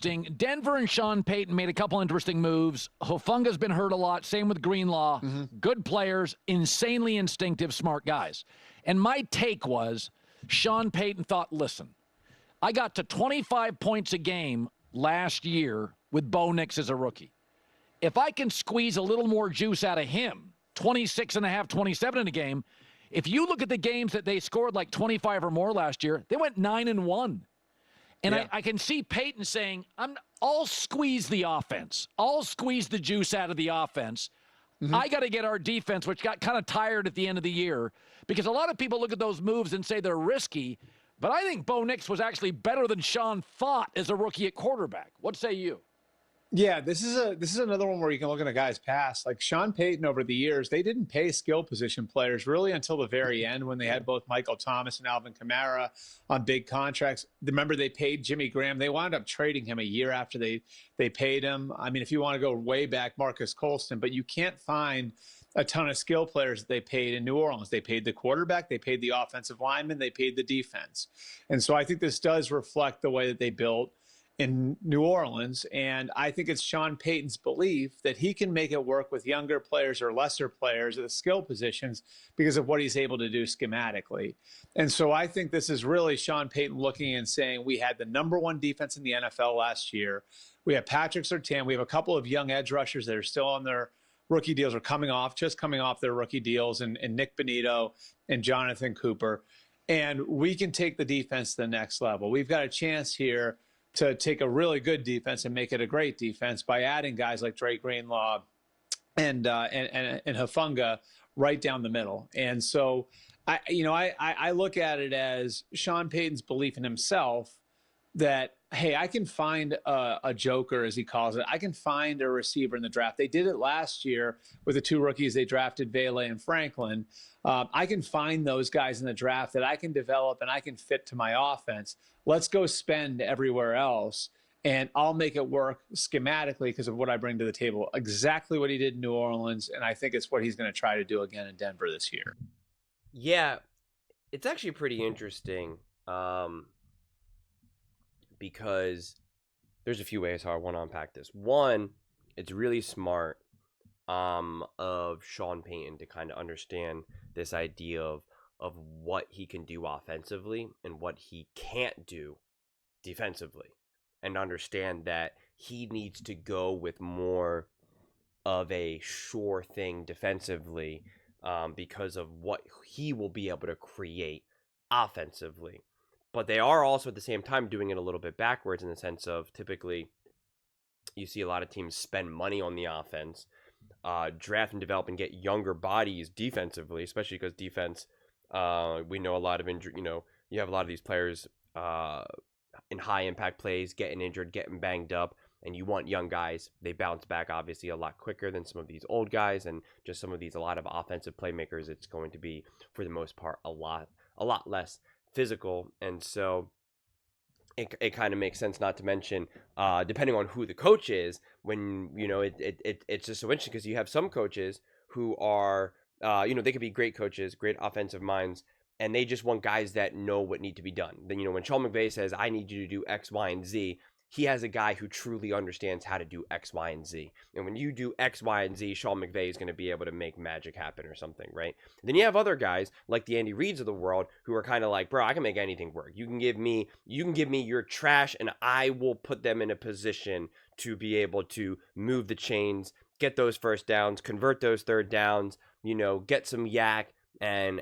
Denver and Sean Payton made a couple interesting moves. Hufunga's been hurt a lot. Same with Greenlaw. Good players, insanely instinctive, smart guys. And my take was Sean Payton thought, listen, I got to 25 points a game last year with Bo Nix as a rookie. If I can squeeze a little more juice out of him, 26 and a half, 27 in a game, if you look at the games that they scored like 25 or more last year, they went 9-1. And I can see Peyton saying, I'll squeeze the offense. I'll squeeze the juice out of the offense. I got to get our defense, which got kind of tired at the end of the year, because a lot of people look at those moves and say they're risky. But I think Bo Nix was actually better than Sean thought as a rookie at quarterback. What say you? Yeah, this is another one where you can look at a guy's past. Like Sean Payton over the years, they didn't pay skill position players really until the very end when they had both Michael Thomas and Alvin Kamara on big contracts. Remember, they paid Jimmy Graham. They wound up trading him a year after they paid him. I mean, if you want to go way back, Marcus Colston, but you can't find a ton of skill players that they paid in New Orleans. They paid the quarterback, they paid the offensive lineman, they paid the defense. And so I think this does reflect the way that they built in New Orleans. And I think it's Sean Payton's belief that he can make it work with younger players or lesser players at the skill positions because of what he's able to do schematically. And so I think this is really Sean Payton looking and saying, we had the number one defense in the NFL last year. We have Patrick Surtain. We have a couple of young edge rushers that are still on their rookie deals or coming off their rookie deals, and Nick Bonito and Jonathan Cooper. And we can take the defense to the next level. We've got a chance here to take a really good defense and make it a great defense by adding guys like Dre Greenlaw and Hufunga right down the middle. And so I look at it as Sean Payton's belief in himself that, hey, I can find a joker, as he calls it. I can find a receiver in the draft. They did it last year with the two rookies they drafted, Vele and Franklin. I can find those guys in the draft that I can develop and I can fit to my offense. Let's go spend everywhere else, and I'll make it work schematically because of what I bring to the table. Exactly what he did in New Orleans, and I think it's what he's going to try to do again in Denver this year. Yeah, it's actually pretty interesting because there's a few ways how I want to unpack this. One, it's really smart of Sean Payton to kind of understand this idea of what he can do offensively and what he can't do defensively, and understand that he needs to go with more of a sure thing defensively because of what he will be able to create offensively. But they are also at the same time doing it a little bit backwards, in the sense of typically you see a lot of teams spend money on the offense, draft and develop and get younger bodies defensively, especially because defense, we know a lot of injury. You have a lot of these players in high impact plays getting injured, getting banged up, and you want young guys. They bounce back obviously a lot quicker than some of these old guys, and just some of these, a lot of offensive playmakers, it's going to be for the most part a lot less physical. And so it kind of makes sense, not to mention depending on who the coach is, when it's just so interesting because you have some coaches who are they could be great coaches, great offensive minds, and they just want guys that know what need to be done. Then when Sean McVay says, I need you to do X, Y, and Z, he has a guy who truly understands how to do X, Y, and Z. And when you do X, Y, and Z, Sean McVay is going to be able to make magic happen or something, right? And then you have other guys like the Andy Reids of the world who are kind of like, bro, I can make anything work. You can give me your trash, and I will put them in a position to be able to move the chains, get those first downs, convert those third downs, get some yak, and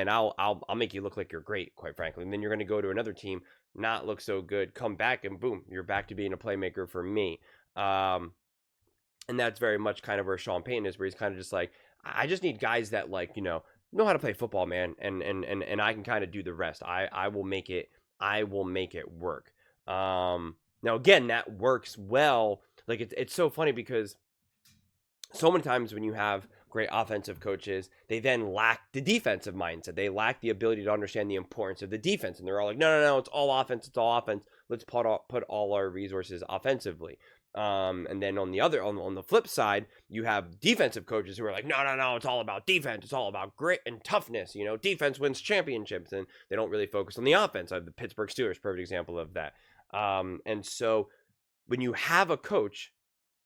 I'll make you look like you're great, quite frankly. And then you're going to go to another team, not look so good, come back, and boom, you're back to being a playmaker for me. And that's very much kind of where Sean Payton is, where he's kind of just like, I just need guys that know how to play football, man, and I can kind of do the rest. I will make it work. Now again, that works well. Like it's so funny because so many times when you have great offensive coaches, they then lack the defensive mindset. They lack the ability to understand the importance of the defense. And they're all like, no, it's all offense. It's all offense. Let's put all our resources offensively. And then on the flip side, you have defensive coaches who are like, no, it's all about defense. It's all about grit and toughness. Defense wins championships, and they don't really focus on the offense. The Pittsburgh Steelers, perfect example of that. And so when you have a coach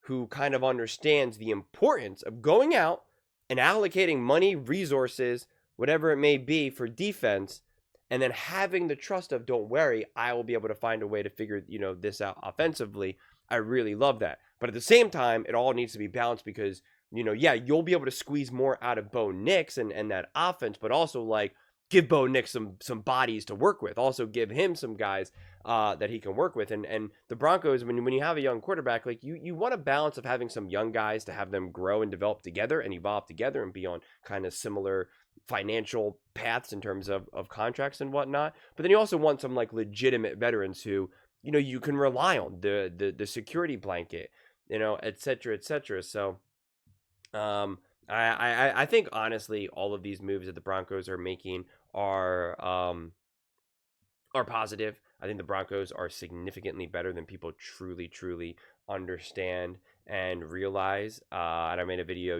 who kind of understands the importance of going out and allocating money, resources, whatever it may be for defense, and then having the trust of, don't worry, I will be able to find a way to figure, this out offensively. I really love that. But at the same time, it all needs to be balanced because, you'll be able to squeeze more out of Bo Nix and that offense, but also like give Bo Nix some bodies to work with. Also give him some guys that he can work with. And the Broncos, when you have a young quarterback, like you want a balance of having some young guys to have them grow and develop together and evolve together and be on kind of similar financial paths in terms of contracts and whatnot. But then you also want some like legitimate veterans who, you can rely on, the security blanket, et cetera, et cetera. So I think honestly all of these moves that the Broncos are making are positive. I think the Broncos are significantly better than people truly understand and realize. And I made a video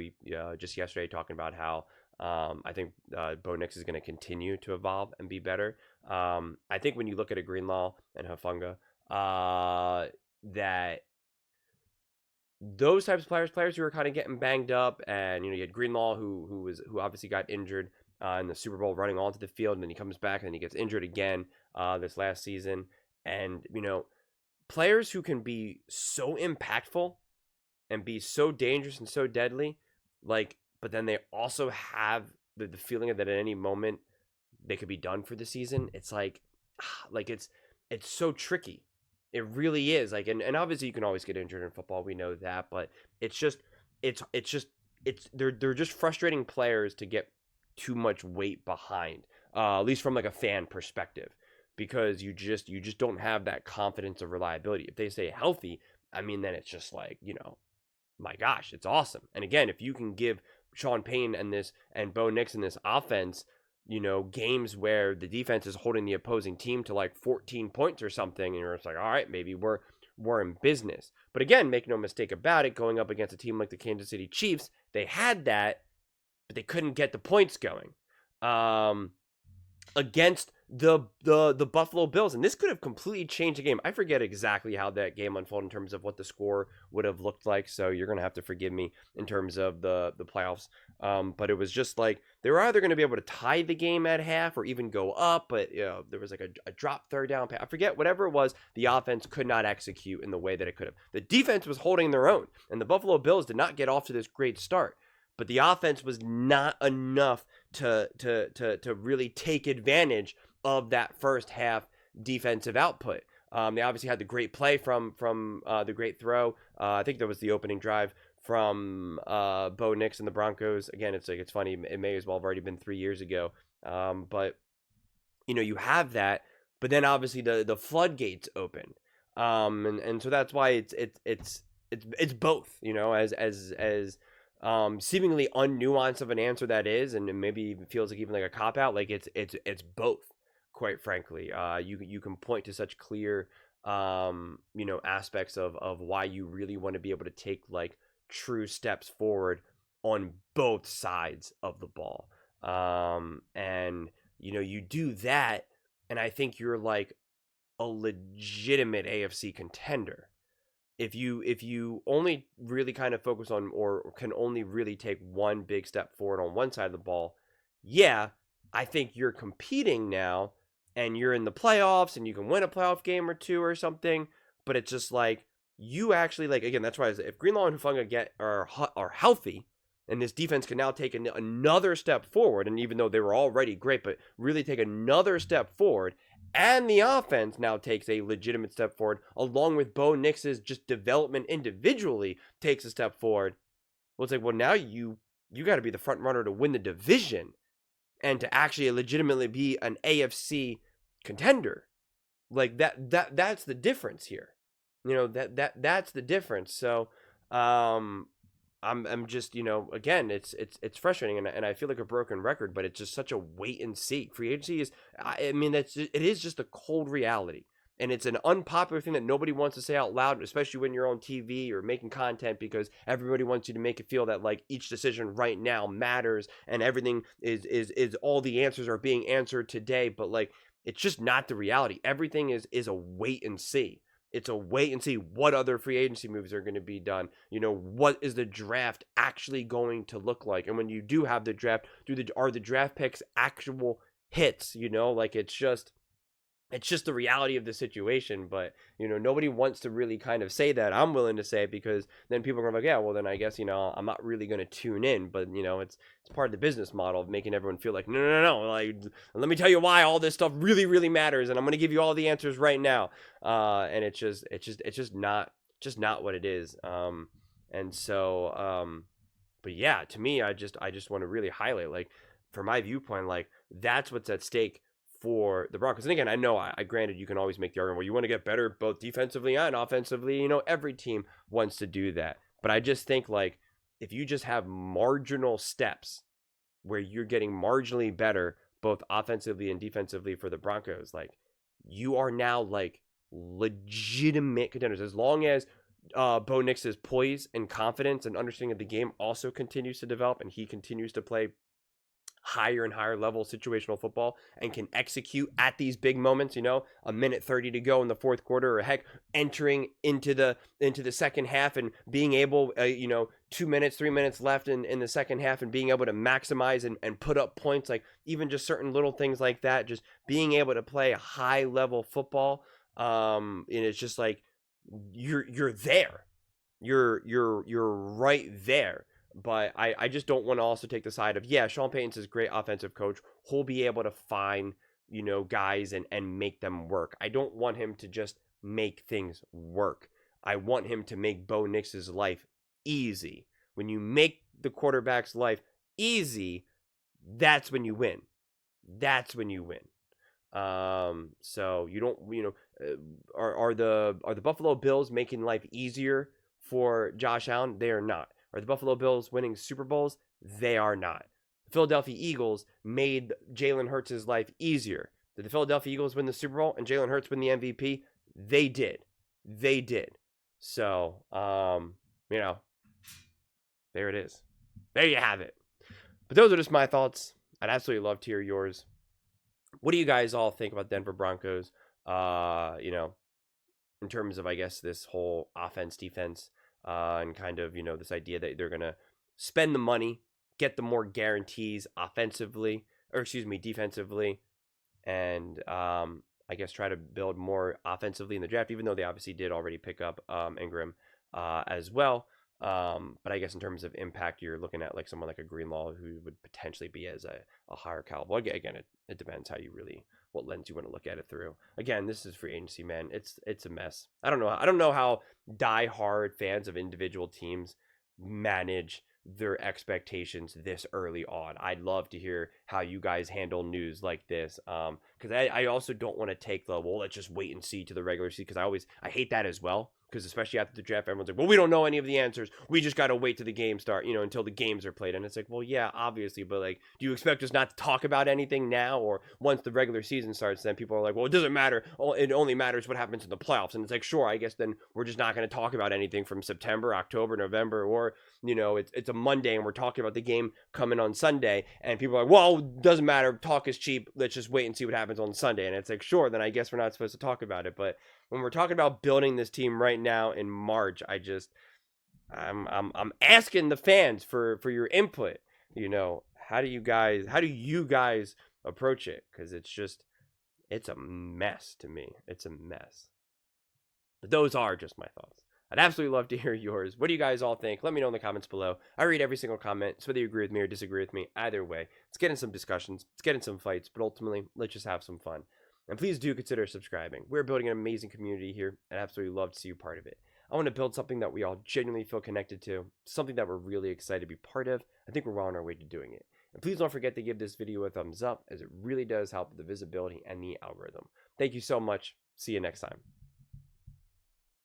just yesterday talking about how I think Bo Nix is going to continue to evolve and be better. I think when you look at a Greenlaw and Hufanga, that those types of players who are kind of getting banged up, and you had Greenlaw who obviously got injured in the Super Bowl running onto the field, and then he comes back and then he gets injured again this last season. And players who can be so impactful and be so dangerous and so deadly, like, but then they also have the feeling that at any moment they could be done for the season. It's like it's so tricky. It really is. Like, and obviously you can always get injured in football. We know that, but they're just frustrating players to get too much weight behind, at least from like a fan perspective, because you just don't have that confidence of reliability. If they stay healthy, I mean, then it's just like, my gosh, it's awesome. And again, if you can give Sean Payton and Bo Nix in this offense, games where the defense is holding the opposing team to like 14 points or something, and you're just like, all right, maybe we're in business. But again, make no mistake about it, going up against a team like the Kansas City Chiefs, they had that, but they couldn't get the points going. Against the Buffalo Bills, and this could have completely changed the game. I forget exactly how that game unfolded in terms of what the score would have looked like, so you're gonna have to forgive me in terms of the playoffs. But it was just like they were either going to be able to tie the game at half or even go up, but there was like a drop third down pass. I forget, whatever it was, the offense could not execute in the way that it could have. The defense was holding their own, and the Buffalo Bills did not get off to this great start. But the offense was not enough to really take advantage of that first half defensive output. They obviously had the great play from the great throw. I think that was the opening drive from Bo Nix and the Broncos. Again, it's funny. It may as well have already been 3 years ago. But you have that. But then obviously the floodgates open. And so that's why it's both. As seemingly unnuanced of an answer that is, and maybe even feels like even like a cop out. Like it's both, quite frankly. You can point to such clear aspects of why you really want to be able to take like true steps forward on both sides of the ball. And you do that, and I think you're like a legitimate AFC contender. If you only really kind of focus on, or can only really take one big step forward on one side of the ball, yeah, I think you're competing now, and you're in the playoffs, and you can win a playoff game or two or something. But it's just like you actually, like, again, that's why if Greenlaw and Hufanga are healthy, and this defense can now take another step forward, and even though they were already great, but really take another step forward. And the offense now takes a legitimate step forward, along with Bo Nix's just development individually takes a step forward. Well, it's like, well, now you got to be the front runner to win the division and to actually legitimately be an AFC contender. Like that's the difference here. That's the difference. So, I'm just, again, it's frustrating, and I feel like a broken record, but it's just such a wait and see. Free agency is, it is just a cold reality, and it's an unpopular thing that nobody wants to say out loud, especially when you're on TV or making content, because everybody wants you to make it feel that like each decision right now matters and everything is all the answers are being answered today. But like, it's just not the reality. Everything is a wait and see. It's a wait and see what other free agency moves are going to be done. You know, what is the draft actually going to look like? And when you do have the draft, are the draft picks actual hits? You know, like it's just the reality of the situation. But, you know, nobody wants to really kind of say that. I'm willing to say it, because then people are going to be like, yeah, well, then I guess, you know, I'm not really going to tune in. But, you know, it's part of the business model of making everyone feel like, no, like, let me tell you why all this stuff really, really matters, and I'm going to give you all the answers right now. And it's just not what it is. And so, but yeah, to me, I just want to really highlight, like, from my viewpoint, like, that's what's at stake for the Broncos. And again, I know, I granted, you can always make the argument, well, you want to get better both defensively and offensively. You know, every team wants to do that. But I just think, like, if you just have marginal steps where you're getting marginally better both offensively and defensively for the Broncos, like, you are now, like, legitimate contenders. As long as Bo Nix's poise and confidence and understanding of the game also continues to develop, and he continues to play higher and higher level situational football and can execute at these big moments, you know, a minute 30 to go in the fourth quarter, or heck, entering into the second half and being able, you know, 2 minutes, 3 minutes left in the second half, and being able to maximize and put up points, like even just certain little things like that, just being able to play a high level football. And it's just like, you're there, you're right there. But I just don't want to also take the side of, yeah, Sean Payton's this great offensive coach. He'll be able to find, you know, guys and make them work. I don't want him to just make things work. I want him to make Bo Nix's life easy. When you make the quarterback's life easy, that's when you win. That's when you win. So you don't, you know, are the Buffalo Bills making life easier for Josh Allen? They are not. Are the Buffalo Bills winning Super Bowls? They are not. The Philadelphia Eagles made Jalen Hurts' life easier. Did the Philadelphia Eagles win the Super Bowl and Jalen Hurts win the MVP? They did. They did. So, you know, there it is. There you have it. But those are just my thoughts. I'd absolutely love to hear yours. What do you guys all think about Denver Broncos? You know, in terms of, I guess, this whole offense, defense, and kind of, you know, this idea that they're going to spend the money, get the more guarantees offensively, or excuse me, defensively, and I guess try to build more offensively in the draft, even though they obviously did already pick up Ingram as well. But I guess in terms of impact, you're looking at like someone like a Greenlaw, who would potentially be as a higher caliber. Again, it depends how you really, what lens you want to look at it through. Again, this is free agency, man. It's a mess. I don't know how die-hard fans of individual teams manage their expectations this early on. I'd love to hear how you guys handle news like this, because I also don't want to take the, well, let's just wait and see to the regular season, because I hate that as well. Because especially after the draft, everyone's like, well, we don't know any of the answers. We just got to wait till the games start, you know, until the games are played. And it's like, well, yeah, obviously. But like, do you expect us not to talk about anything now? Or once the regular season starts, then people are like, well, it doesn't matter. It only matters what happens in the playoffs. And it's like, sure, I guess then we're just not going to talk about anything from September, October, November, or, you know, it's a Monday and we're talking about the game coming on Sunday. And people are like, well, it doesn't matter. Talk is cheap. Let's just wait and see what happens on Sunday. And it's like, sure, then I guess we're not supposed to talk about it. But when we're talking about building this team right now in March, I'm asking the fans for your input. You know, how do you guys approach it? Because it's a mess to me. It's a mess. But those are just my thoughts. I'd absolutely love to hear yours. What do you guys all think? Let me know in the comments below. I read every single comment, so whether you agree with me or disagree with me, either way, let's get in some discussions, let's get in some fights, but ultimately, let's just have some fun. And please do consider subscribing. We're building an amazing community here, and I'd absolutely love to see you part of it. I want to build something that we all genuinely feel connected to, something that we're really excited to be part of. I think we're well on our way to doing it. And please don't forget to give this video a thumbs up, as it really does help with the visibility and the algorithm. Thank you so much. See you next time.